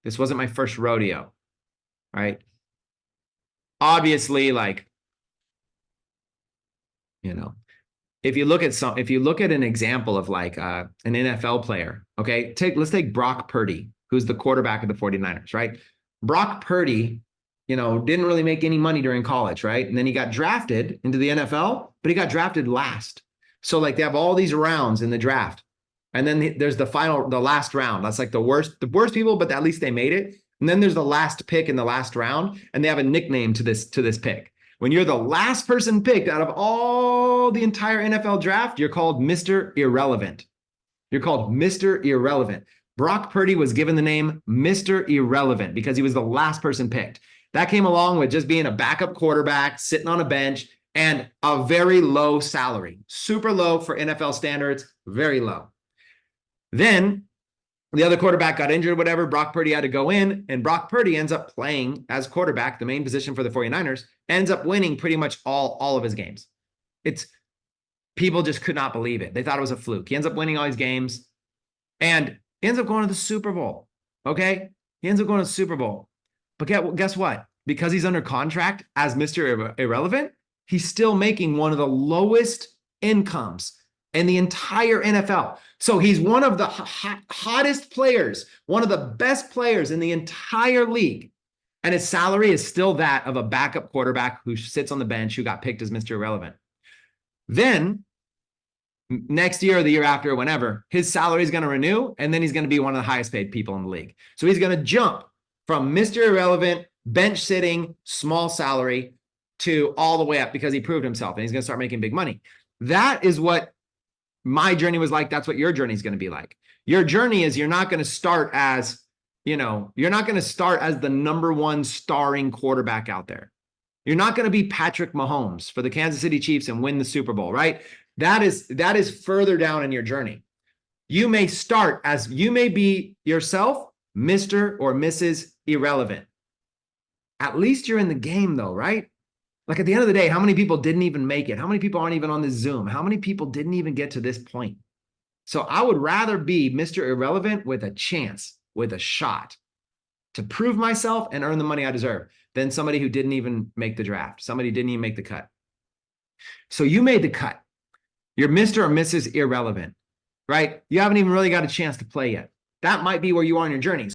This wasn't my first rodeo, right? Obviously, like, you know, if you look at an example of like an NFL player, okay, let's take Brock Purdy, who's the quarterback of the 49ers, right? Brock Purdy, didn't really make any money during college, right? And then he got drafted into the NFL, but he got drafted last. So like they have all these rounds in the draft. And then there's the last round. That's like the worst people, but at least they made it. And then there's the last pick in the last round, and they have a nickname to this pick. When you're the last person picked out of all the entire NFL draft, you're called Mr. Irrelevant. You're called Mr. Irrelevant. Brock Purdy was given the name Mr. Irrelevant because he was the last person picked. That came along with just being a backup quarterback, sitting on a bench, and a very low salary. Super low for NFL standards, very low. Then the other quarterback got injured, whatever. Brock Purdy had to go in, and Brock Purdy ends up playing as quarterback, the main position for the 49ers, ends up winning pretty much all of his games. People just could not believe it. They thought it was a fluke. He ends up winning all these games, and he ends up going to the Super Bowl, okay? He ends up going to the Super Bowl. But guess what? Because he's under contract as Mr. Irrelevant, he's still making one of the lowest incomes in the entire NFL. So he's one of the hottest players, one of the best players in the entire league. And his salary is still that of a backup quarterback who sits on the bench, who got picked as Mr. Irrelevant. Then next year or the year after or whenever, his salary is going to renew, and then he's going to be one of the highest paid people in the league. So he's going to jump from Mr. Irrelevant, bench sitting, small salary, to all the way up because he proved himself, and he's going to start making big money. That is what my journey was like. That's what your journey is going to be like. Your journey is you're not going to start as, you're not going to start as the number one starring quarterback out there. You're not going to be Patrick Mahomes for the Kansas City Chiefs and win the Super Bowl, right? That is further down in your journey. You may be yourself, Mr. or Mrs. Irrelevant. At least you're in the game though, right? Like at the end of the day, how many people didn't even make it? How many people aren't even on this Zoom? How many people didn't even get to this point? So I would rather be Mr. Irrelevant with a chance, with a shot to prove myself and earn the money I deserve than somebody who didn't even make the draft. Somebody didn't even make the cut. So you made the cut. You're Mr. or Mrs. Irrelevant, right? You haven't even really got a chance to play yet. That might be where you are in your journey.